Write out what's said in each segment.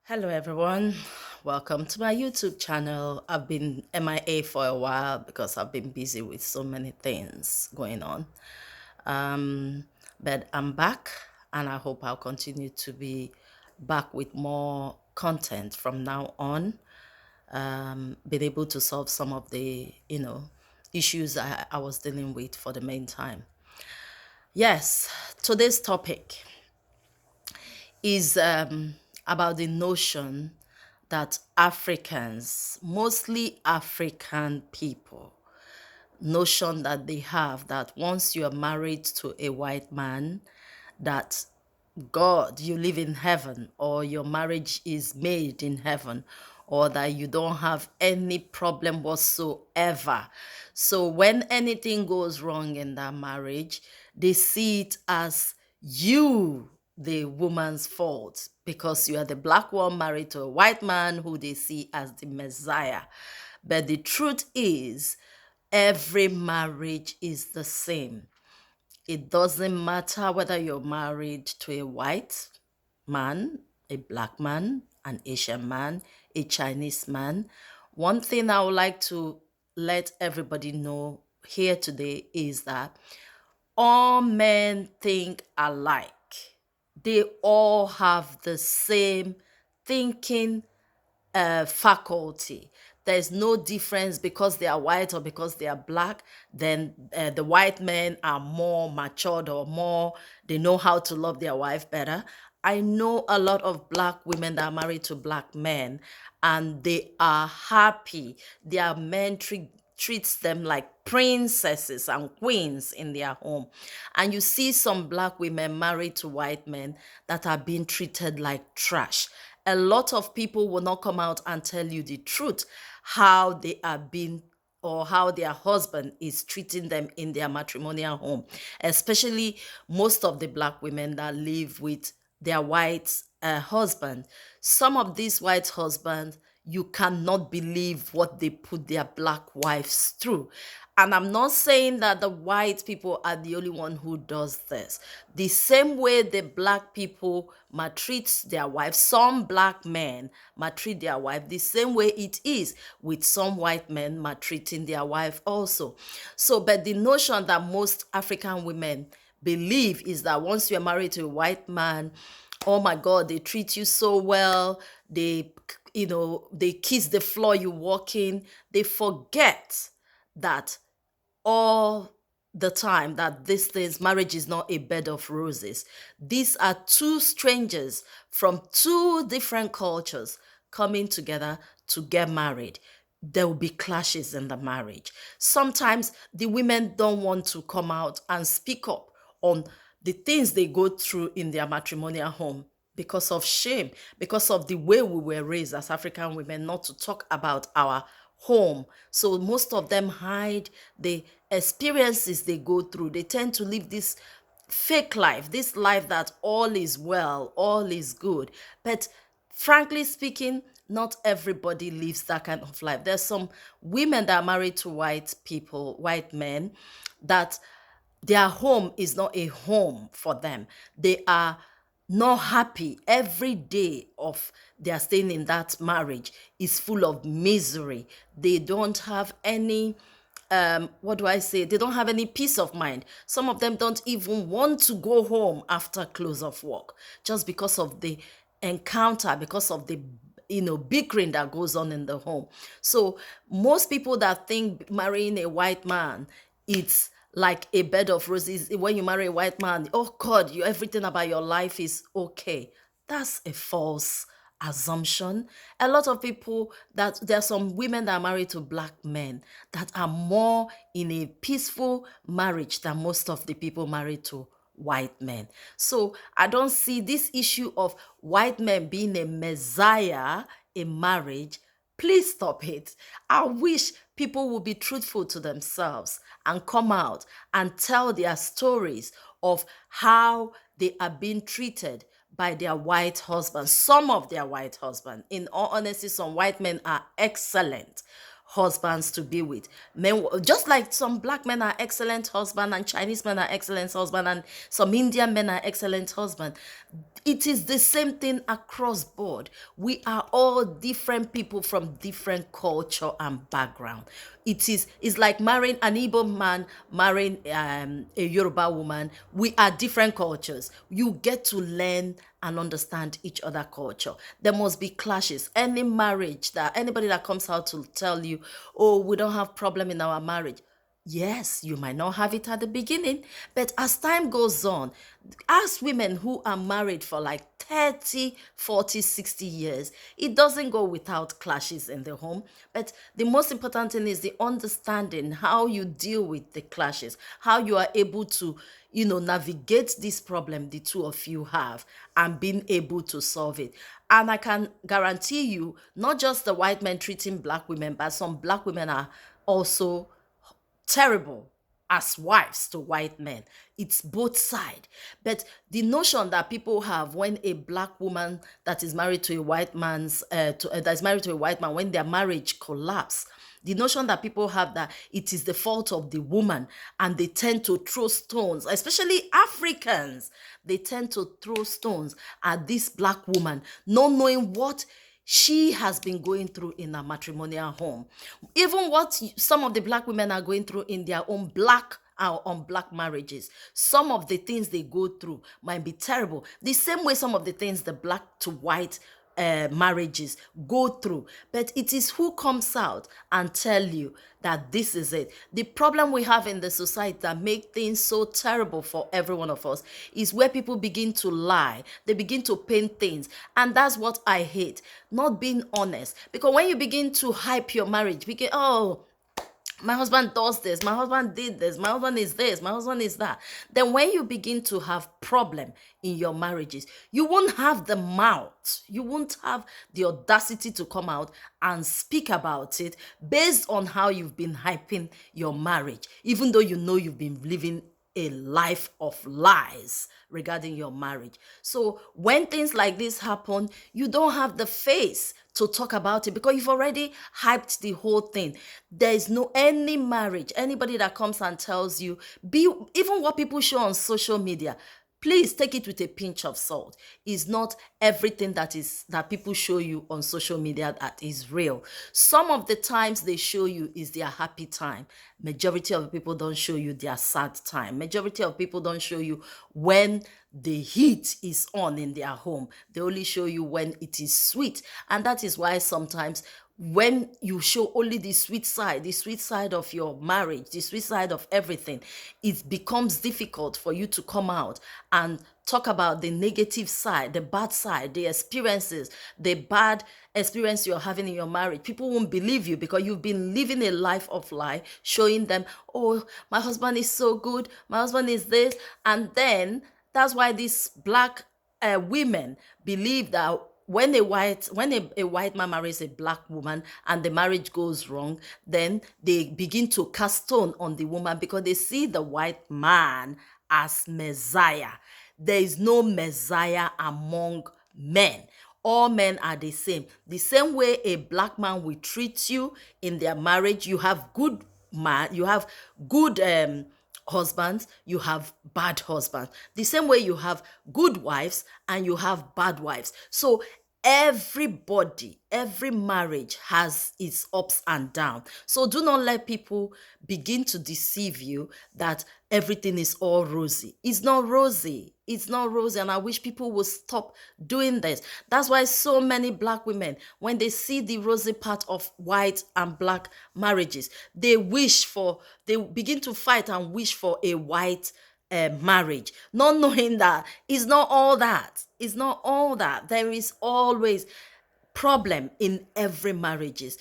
Hello, everyone. Welcome to my YouTube channel. I've been MIA for a while because I've been busy with so many things going on. But I'm back and I hope I'll continue to be back with more content from now on. Been able to solve some of the, issues I was dealing with for the meantime. Yes, today's topic is about the notion that Africans, mostly African people, notion that they have that once you are married to a white man, that God, you live in heaven, or your marriage is made in heaven, or that you don't have any problem whatsoever. So when anything goes wrong in that marriage, they see it as you, the woman's fault, because you are the black one married to a white man who they see as the Messiah. But the truth is, every marriage is the same. It doesn't matter whether you're married to a white man, a black man, an Asian man, a Chinese man. One thing I would like to let everybody know here today is that all men think alike. They all have the same thinking faculty. There's no difference because they are white or because they are black. Then the white men are more matured or more, they know how to love their wife better. I know a lot of black women that are married to black men and they are happy. Their men treats them like princesses and queens in their home. And you see some black women married to white men that are being treated like trash. A lot of people will not come out and tell you the truth, how they are being or how their husband is treating them in their matrimonial home, especially most of the black women that live with their white husband. Some of these white husbands, you cannot believe what they put their black wives through. And I'm not saying that the white people are the only one who does this. The same way the black people maltreat their wives, some black men maltreat their wife, the same way it is with some white men maltreating their wife also. So, but the notion that most African women believe is that once you're married to a white man, oh my God, they treat you so well. They kiss the floor you walk in. They forget that all the time that these things, marriage is not a bed of roses. These are two strangers from two different cultures coming together to get married. There will be clashes in the marriage. Sometimes the women don't want to come out and speak up on the things they go through in their matrimonial home because of shame, because of the way we were raised as African women not to talk about our home. So most of them hide the experiences they go through. They tend to live this fake life, this life that all is well, all is good. But frankly speaking, not everybody lives that kind of life. There's some women that are married to white people, white men, that their home is not a home for them. They are not happy. Every day of their staying in that marriage is full of misery. They don't have any what do I say? They don't have any peace of mind. Some of them don't even want to go home after close of work just because of the encounter, because of the bickering that goes on in the home. So most people that think marrying a white man, it's like a bed of roses. When you marry a white man, oh God, everything about your life is okay. That's a false assumption. A lot of people, that there are some women that are married to black men that are more in a peaceful marriage than most of the people married to white men. So I don't see this issue of white men being a messiah in marriage. Please stop it. I wish people would be truthful to themselves and come out and tell their stories of how they are being treated by their white husbands, some of their white husbands. In all honesty, some white men are excellent. husbands to be with. Men, just like some black men are excellent husband, and Chinese men are excellent husband, and some Indian men are excellent husband. It is the same thing across board. We are all different people from different culture and background. It's like marrying an Igbo man, marrying a Yoruba woman. We are different cultures. You get to learn and understand each other culture. There must be clashes. Any marriage that anybody that comes out to tell you, oh, we don't have problem in our marriage. Yes, you might not have it at the beginning, but as time goes on, ask women who are married for like 30, 40, 60 years. It doesn't go without clashes in the home, but the most important thing is the understanding how you deal with the clashes, how you are able to, navigate this problem the two of you have and being able to solve it. And I can guarantee you, not just the white men treating black women, but some black women are also terrible as wives to white men. It's both side. But the notion that people have when a black woman that is married to a white man's that is married to a white man, when their marriage collapse, the notion that people have that it is the fault of the woman, and they tend to throw stones, especially Africans, they tend to throw stones at this black woman, not knowing what she has been going through in a matrimonial home. Even what some of the black women are going through in their own black on black marriages. Some of the things they go through might be terrible. The same way some of the things the black to white marriages go through. But it is who comes out and tell you that this is it. The problem we have in the society that make things so terrible for every one of us is where people begin to lie. They begin to paint things. And that's what I hate. Not being honest. Because when you begin to hype your marriage, begin, oh, my husband does this, my husband did this, my husband is this, my husband is that. Then when you begin to have problem in your marriages, you won't have the mouth, you won't have the audacity to come out and speak about it based on how you've been hyping your marriage, even though you know you've been living a life of lies regarding your marriage. So when things like this happen, you don't have the face to talk about it because you've already hyped the whole thing. There is no any marriage, anybody that comes and tells you, be even what people show on social media, please take it with a pinch of salt. It's not everything that people show you on social media that is real. Some of the times they show you is their happy time. Majority of people don't show you their sad time. Majority of people don't show you when the heat is on in their home. They only show you when it is sweet. And that is why sometimes when you show only the sweet side of your marriage, the sweet side of everything, it becomes difficult for you to come out and talk about the negative side, the bad side, the experiences, the bad experience you're having in your marriage. People won't believe you because you've been living a life of lie, showing them, oh, my husband is so good, my husband is this. And then that's why these black women believe that when a white man marries a black woman and the marriage goes wrong, then they begin to cast stone on the woman because they see the white man as Messiah. There is no Messiah among men. All men are the same. The same way a black man will treat you in their marriage, you have good man, you have good husbands, you have bad husbands. The same way you have good wives and you have bad wives. So everybody, every marriage has its ups and downs. So do not let people begin to deceive you that everything is all rosy. It's not rosy. It's not rosy. And I wish people would stop doing this. That's why so many black women, when they see the rosy part of white and black marriages, they begin to fight and wish for a white marriage, not knowing that it's not all that. It's not all that. There is always problem in every marriages.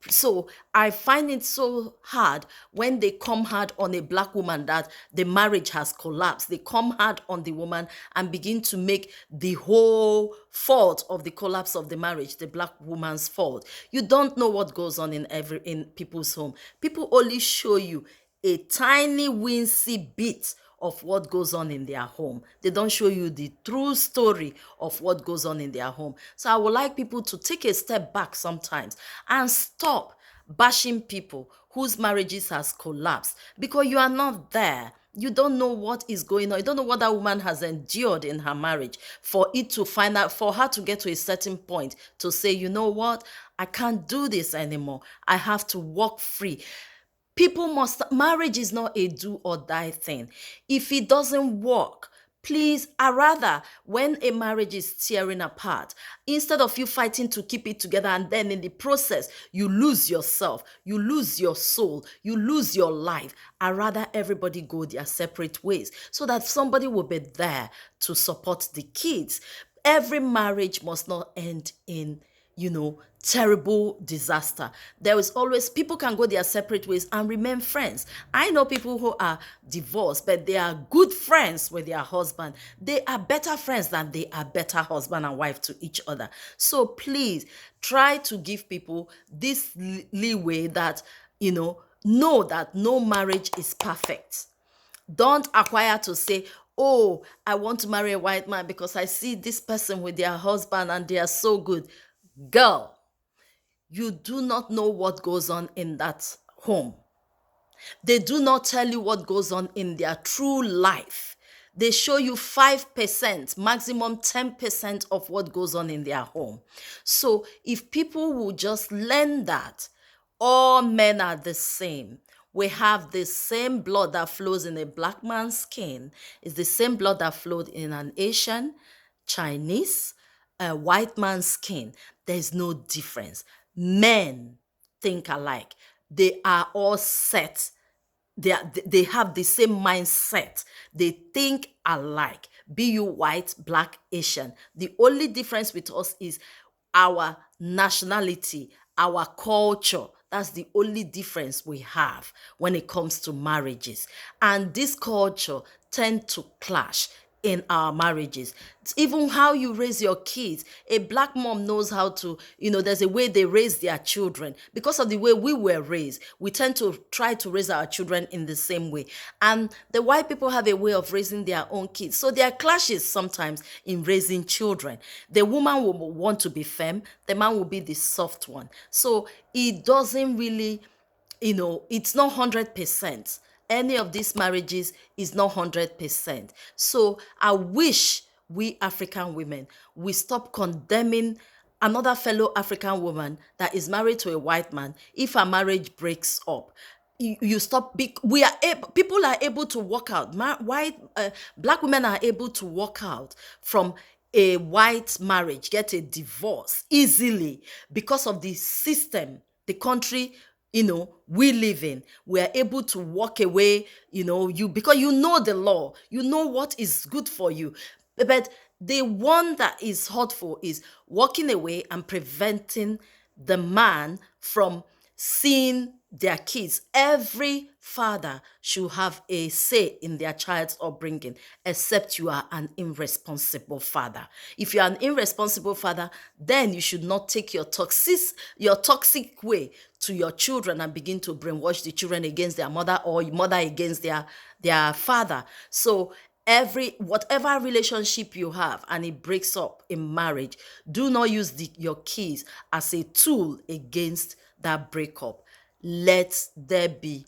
So I find it so hard when they come hard on a black woman that the marriage has collapsed. They come hard on the woman and begin to make the whole fault of the collapse of the marriage the black woman's fault. You don't know what goes on in people's home. People only show you a tiny wincy bit of what goes on in their home. They don't show you the true story of what goes on in their home. So I would like people to take a step back sometimes and stop bashing people whose marriages has collapsed because you are not there. You don't know what is going on. You don't know what that woman has endured in her marriage for it to find out, for her to get to a certain point to say, you know what, I can't do this anymore. I have to walk free. People must, marriage is not a do or die thing. If it doesn't work, please, I rather when a marriage is tearing apart, instead of you fighting to keep it together and then in the process you lose yourself, you lose your soul, you lose your life, I rather everybody go their separate ways so that somebody will be there to support the kids. Every marriage must not end in, terrible disaster. There is always, people can go their separate ways and remain friends. I know people who are divorced, but they are good friends with their husband. They are better friends than they are better husband and wife to each other. So please try to give people this leeway that, know that no marriage is perfect. Don't acquire to say, oh, I want to marry a white man because I see this person with their husband and they are so good. Girl, you do not know what goes on in that home. They do not tell you what goes on in their true life. They show you 5%, maximum 10% of what goes on in their home. So if people will just learn that all men are the same, we have the same blood that flows in a black man's skin, is the same blood that flowed in an Asian, Chinese, a white man's skin. There's no difference. Men think alike. They are all set. They have the same mindset. They think alike. Be you white, black, Asian. The only difference with us is our nationality, our culture. That's the only difference we have when it comes to marriages. And this culture tend to clash in our marriages. It's even how you raise your kids. A black mom knows how to, there's a way they raise their children. Because of the way we were raised, we tend to try to raise our children in the same way. And the white people have a way of raising their own kids. So there are clashes sometimes in raising children. The woman will want to be firm, the man will be the soft one. So it doesn't really, it's not 100%. Any of these marriages is not 100%. So I wish we African women, we stop condemning another fellow African woman that is married to a white man if her marriage breaks up. You stop. We are able, people are able to walk out. Black women are able to walk out from a white marriage, get a divorce easily because of the system, the country we live in. We are able to walk away, because you know the law, you know what is good for you. But the one that is hurtful is walking away and preventing the man from seeing their kids. Every father should have a say in their child's upbringing, except you are an irresponsible father. If you are an irresponsible father, then you should not take your toxic way to your children and begin to brainwash the children against their mother or mother against their father. So whatever relationship you have and it breaks up in marriage, do not use your kids as a tool against that breakup. Let there be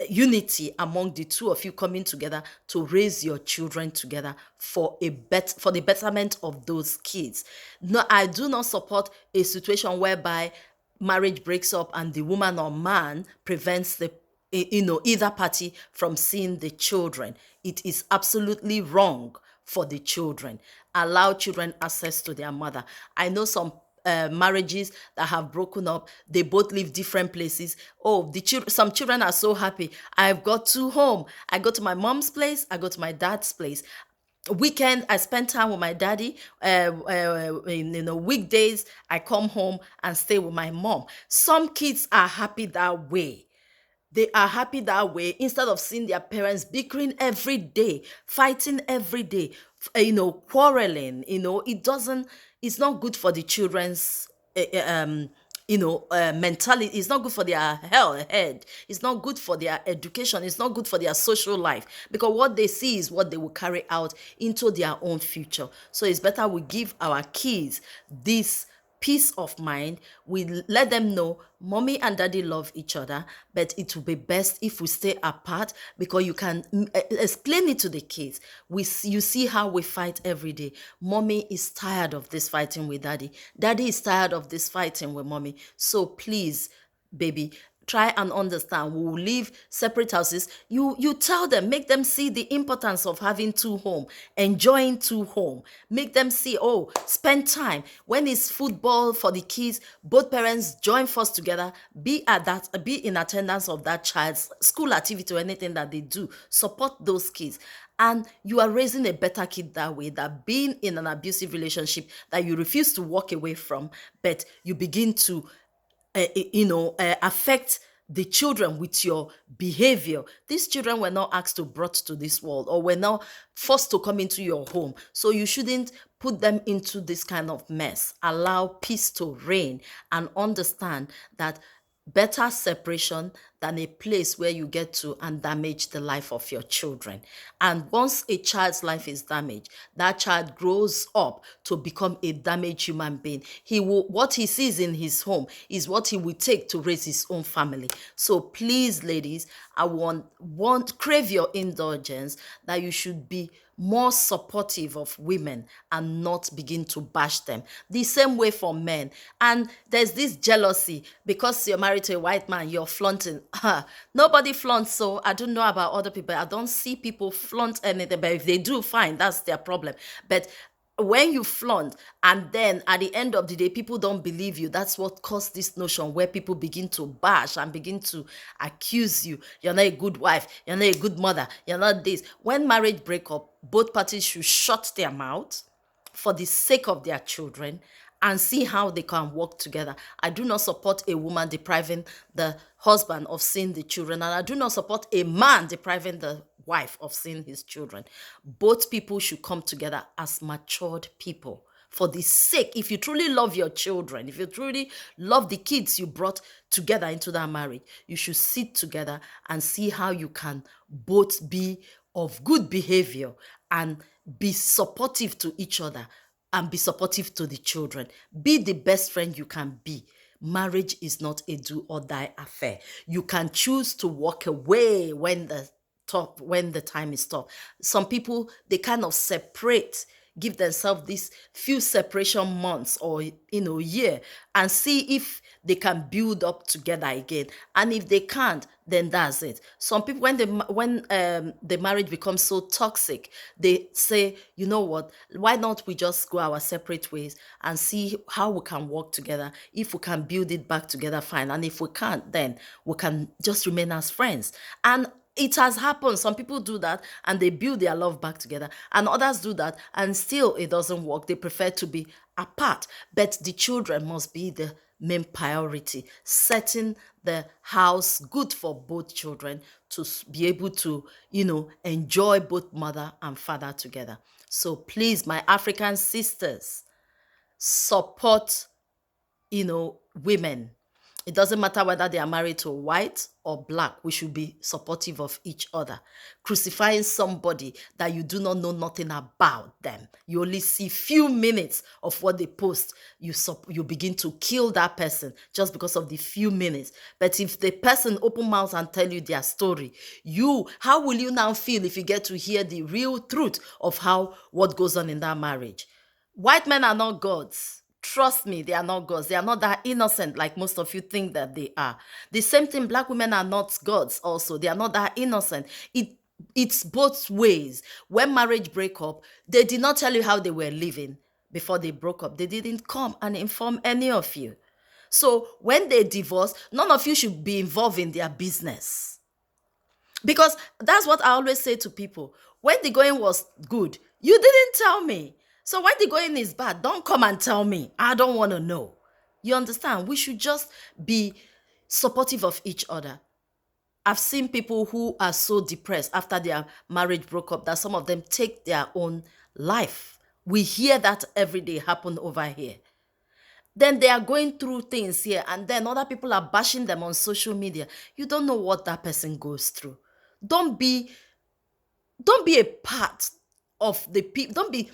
unity among the two of you coming together to raise your children together for the betterment of those kids. No, I do not support a situation whereby marriage breaks up and the woman or man prevents the either party from seeing the children. It is absolutely wrong for the children. Allow children access to their mother. I know some marriages that have broken up, they both live different places. Oh, some children are so happy. I've got two home. I go to my mom's place, I go to my dad's place. Weekend, I spend time with my daddy. Weekdays, I come home and stay with my mom. Some kids are happy that way. They are happy that way instead of seeing their parents bickering every day, fighting every day, quarreling. It's not good for the children's mentality. It's not good for their head. It's not good for their education. It's not good for their social life, because what they see is what they will carry out into their own future. So it's better we give our kids this peace of mind. We let them know mommy and daddy love each other, but it will be best if we stay apart, because you can explain it to the kids. You see how we fight every day. Mommy is tired of this fighting with daddy. Daddy is tired of this fighting with mommy. So please, baby, try and understand. We will live separate houses. You tell them, make them see the importance of having two home, enjoying two home. Make them see, oh, spend time when it's football for the kids. Both parents join force together. Be in attendance of that child's school activity or anything that they do. Support those kids. And you are raising a better kid that way, that being in an abusive relationship that you refuse to walk away from, but you begin to affect the children with your behavior. These children were not asked to brought to this world, or were not forced to come into your home. So you shouldn't put them into this kind of mess. Allow peace to reign, and understand that better separation than a place where you get to and damage the life of your children. And once a child's life is damaged, that child grows up to become a damaged human being. What he sees in his home is what he will take to raise his own family. So please, ladies, I want crave your indulgence that you should be more supportive of women and not begin to bash them. The same way for men. And there's this jealousy because you're married to a white man, you're flaunting. Nobody flaunts, so I don't know about other people. I don't see people flaunt anything, but if they do, fine, that's their problem. But when you flaunt and then at the end of the day people don't believe you, that's what caused this notion where people begin to bash and begin to accuse you. You're not a good wife, you're not a good mother, you're not this. When marriage break up, both parties should shut their mouth for the sake of their children and see how they can work together. I do not support a woman depriving the husband of seeing the children, and I do not support a man depriving the wife of seeing his children. Both people should come together as matured people. For the sake, if you truly love your children, if you truly love the kids you brought together into that marriage, you should sit together and see how you can both be of good behavior and be supportive to each other and be supportive to the children. Be the best friend you can be. Marriage is not a do or die affair. You can choose to walk away when the time is tough. Some people, they kind of separate, give themselves these few separation months or year, and see if they can build up together again. And if they can't, then that's it. Some people, when the marriage becomes so toxic, they say, you know what, why not we just go our separate ways and see how we can work together. If we can build it back together, fine. And if we can't, then we can just remain as friends. And it has happened. Some people do that and they build their love back together, and others do that and still it doesn't work. They prefer to be apart. But the children must be the main priority, setting the house good for both children to be able to, enjoy both mother and father together. So please, my African sisters, support women. It doesn't matter whether they are married to white or black. We should be supportive of each other. Crucifying somebody that you do not know nothing about them, you only see few minutes of what they post, you begin to kill that person just because of the few minutes. But if the person open mouth and tell you their story, how will you now feel if you get to hear the real truth of what goes on in that marriage? White men are not gods. Trust me, they are not gods. They are not that innocent like most of you think that they are. The same thing, black women are not gods also. They are not that innocent. It's both ways. When marriage break up, they did not tell you how they were living before they broke up. They didn't come and inform any of you. So when they divorce, none of you should be involved in their business. Because that's what I always say to people. When the going was good, you didn't tell me. So when the going is bad, don't come and tell me. I don't want to know. You understand? We should just be supportive of each other. I've seen people who are so depressed after their marriage broke up that some of them take their own life. We hear that every day happen over here. Then they are going through things here, and then other people are bashing them on social media. You don't know what that person goes through. Don't be a part of the people. Don't be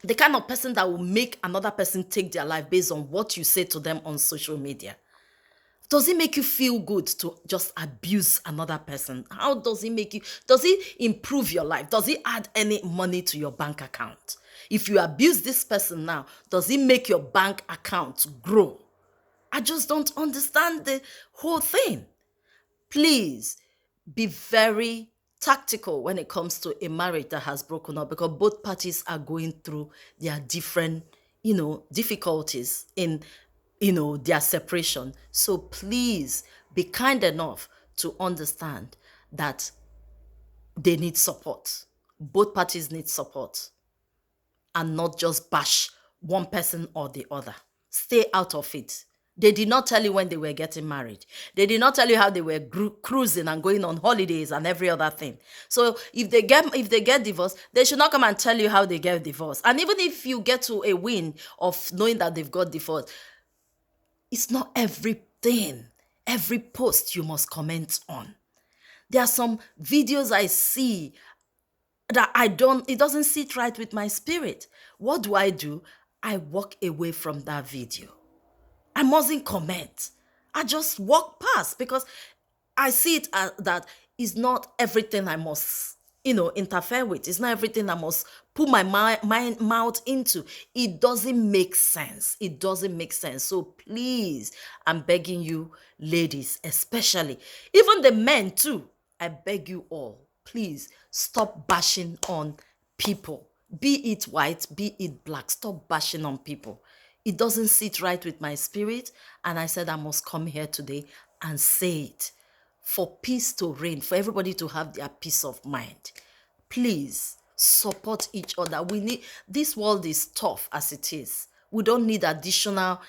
The kind of person that will make another person take their life based on what you say to them on social media. Does it make you feel good to just abuse another person? How does it make you? Does it improve your life? Does it add any money to your bank account? If you abuse this person now, does it make your bank account grow? I just don't understand the whole thing. Please be very tactical when it comes to a marriage that has broken up, because both parties are going through their different, difficulties in, their separation. So please be kind enough to understand that they need support. Both parties need support, and not just bash one person or the other. Stay out of it. They did not tell you when they were getting married. They did not tell you how they were cruising and going on holidays and every other thing. So if they get divorced, they should not come and tell you how they get divorced. And even if you get to a win of knowing that they've got divorced, it's not everything, every post you must comment on. There are some videos I see that it doesn't sit right with my spirit. What do? I walk away from that video. I mustn't comment. I just walk past, because I see it as that it's not everything I must, interfere with. It's not everything I must put my mouth into. It doesn't make sense. It doesn't make sense. So please, I'm begging you, ladies, especially, even the men too, I beg you all, please stop bashing on people. Be it white, be it black. Stop bashing on people. It doesn't sit right with my spirit. And I said I must come here today and say it, for peace to reign, for everybody to have their peace of mind. Please support each other. This world is tough as it is. We don't need additional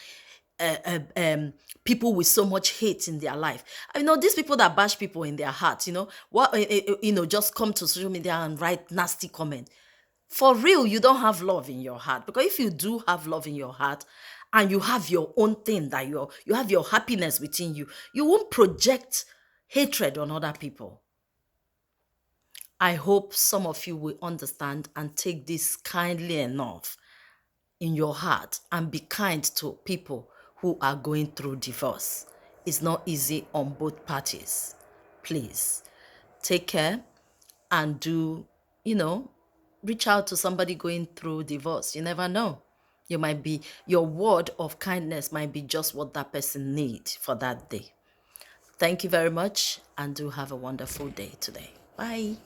people with so much hate in their life. I know these people that bash people in their hearts, just come to social media and write nasty comment. For real, you don't have love in your heart. Because if you do have love in your heart, and you have your own thing, that you have your happiness within you, you won't project hatred on other people. I hope some of you will understand and take this kindly enough in your heart, and be kind to people who are going through divorce. It's not easy on both parties. Please take care, and do, reach out to somebody going through divorce. You never know. Your word of kindness might be just what that person needs for that day. Thank you very much, and do have a wonderful day today. Bye.